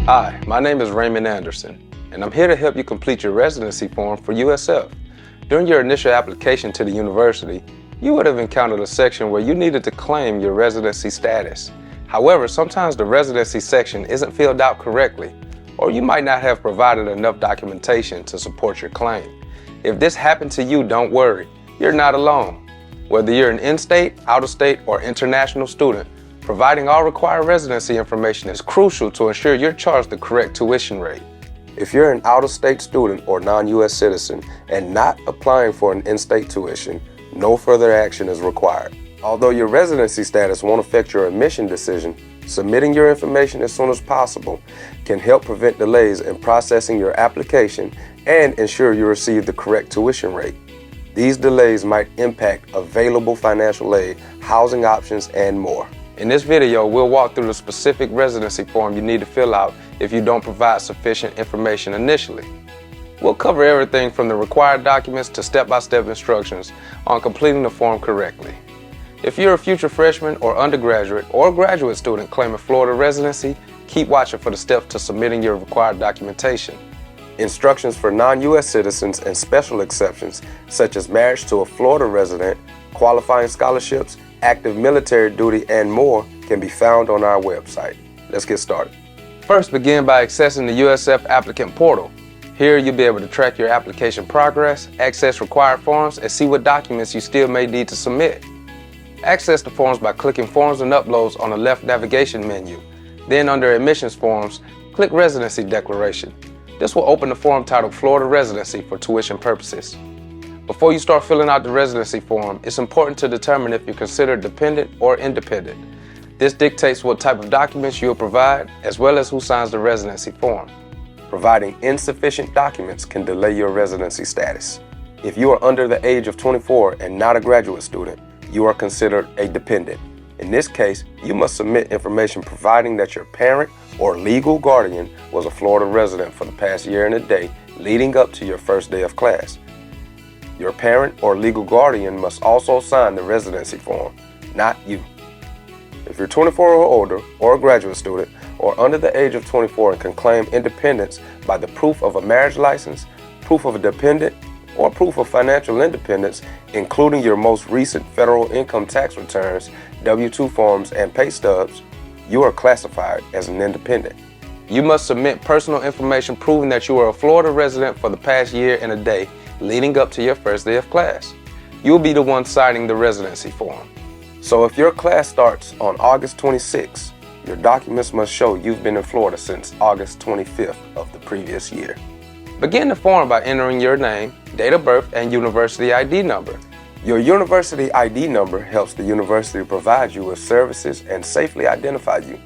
Hi, my name is Raymond Anderson, and I'm here to help you complete your residency form for USF. During your initial application to the university, you would have encountered a section where you needed to claim your residency status. However, sometimes the residency section isn't filled out correctly, or you might not have provided enough documentation to support your claim. If this happened to you, don't worry, you're not alone. Whether you're an in-state, out-of-state, or international student, providing all required residency information is crucial to ensure you're charged the correct tuition rate. If you're an out-of-state student or non-U.S. citizen and not applying for an in-state tuition, no further action is required. Although your residency status won't affect your admission decision, submitting your information as soon as possible can help prevent delays in processing your application and ensure you receive the correct tuition rate. These delays might impact available financial aid, housing options, and more. In this video, we'll walk through the specific residency form you need to fill out if you don't provide sufficient information initially. We'll cover everything from the required documents to step-by-step instructions on completing the form correctly. If you're a future freshman or undergraduate or graduate student claiming Florida residency, keep watching for the steps to submitting your required documentation. Instructions for non-U.S. citizens and special exceptions, such as marriage to a Florida resident, qualifying scholarships, active military duty, and more can be found on our website. Let's get started. First, begin by accessing the USF applicant portal. Here, you'll be able to track your application progress, access required forms, and see what documents you still may need to submit. Access the forms by clicking Forms and Uploads on the left navigation menu. Then, under Admissions Forms, click Residency Declaration. This will open the form titled Florida Residency for tuition purposes. Before you start filling out the residency form, it's important to determine if you're considered dependent or independent. This dictates what type of documents you'll provide, as well as who signs the residency form. Providing insufficient documents can delay your residency status. If you are under the age of 24 and not a graduate student, you are considered a dependent. In this case, you must submit information providing that your parent or legal guardian was a Florida resident for the past year and a day leading up to your first day of class. Your parent or legal guardian must also sign the residency form, not you. If you're 24 or older, or a graduate student, or under the age of 24 and can claim independence by the proof of a marriage license, proof of a dependent, or proof of financial independence, including your most recent federal income tax returns, W-2 forms, and pay stubs, you are classified as an independent. You must submit personal information proving that you are a Florida resident for the past year and a day leading up to your first day of class. You'll be the one signing the residency form. So if your class starts on August 26th, your documents must show you've been in Florida since August 25th of the previous year. Begin the form by entering your name, date of birth, and university ID number. Your university ID number helps the university provide you with services and safely identify you.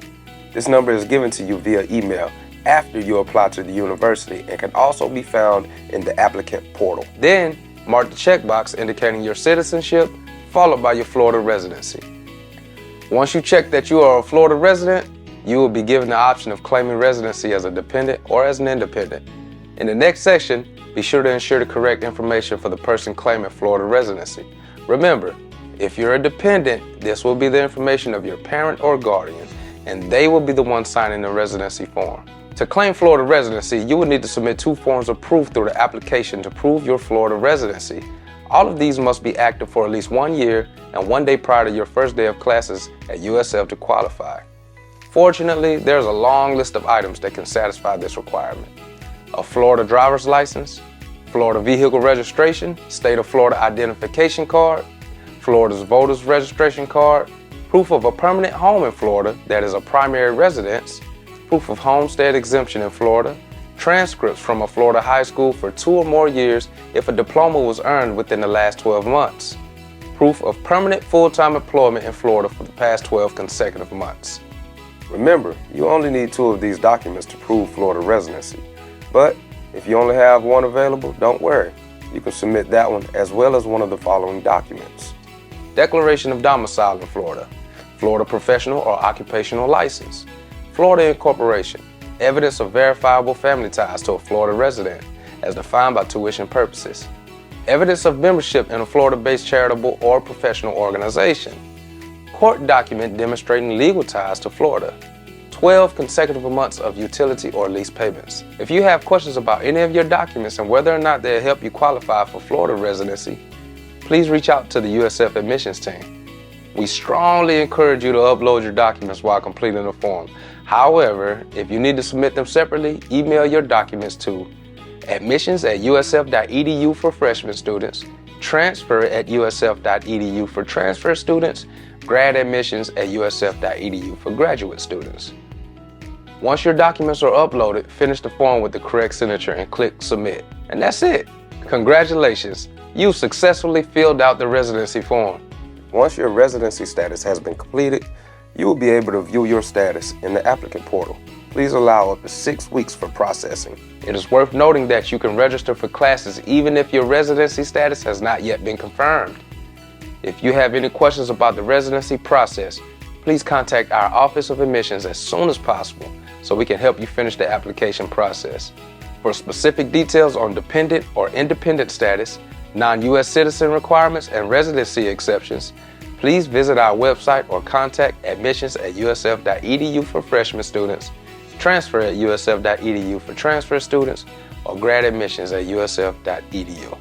This number is given to you via email after you apply to the university and can also be found in the applicant portal. Then, mark the checkbox indicating your citizenship, followed by your Florida residency. Once you check that you are a Florida resident, you will be given the option of claiming residency as a dependent or as an independent. In the next section, be sure to ensure the correct information for the person claiming Florida residency. Remember, if you're a dependent, this will be the information of your parent or guardian, and they will be the one signing the residency form. To claim Florida residency, you will need to submit 2 forms of proof through the application to prove your Florida residency. All of these must be active for at least 1 year and 1 day prior to your first day of classes at USF to qualify. Fortunately, there's a long list of items that can satisfy this requirement. A Florida driver's license, Florida vehicle registration, state of Florida identification card, Florida's voter's registration card, proof of a permanent home in Florida that is a primary residence, proof of homestead exemption in Florida, transcripts from a Florida high school for 2 or more years if a diploma was earned within the last 12 months, proof of permanent full-time employment in Florida for the past 12 consecutive months. Remember, you only need 2 of these documents to prove Florida residency. But if you only have 1 available, don't worry. You can submit that one as well as one of the following documents. Declaration of domicile in Florida, Florida professional or occupational license, Florida incorporation, evidence of verifiable family ties to a Florida resident as defined by tuition purposes, evidence of membership in a Florida-based charitable or professional organization, court document demonstrating legal ties to Florida, 12 consecutive months of utility or lease payments. If you have questions about any of your documents and whether or not they'll help you qualify for Florida residency, please reach out to the USF admissions team. We strongly encourage you to upload your documents while completing the form. However, if you need to submit them separately, email your documents to admissions@usf.edu for freshman students, transfer@usf.edu for transfer students, gradadmissions@usf.edu for graduate students. Once your documents are uploaded, finish the form with the correct signature and click submit. And that's it. Congratulations, you've successfully filled out the residency form. Once your residency status has been completed, you will be able to view your status in the applicant portal. Please allow up to 6 weeks for processing. It is worth noting that you can register for classes even if your residency status has not yet been confirmed. If you have any questions about the residency process, please contact our Office of Admissions as soon as possible so we can help you finish the application process. For specific details on dependent or independent status, non-U.S. citizen requirements, and residency exceptions, please visit our website or contact admissions@usf.edu for freshman students, transfer@usf.edu for transfer students, or gradadmissions@usf.edu.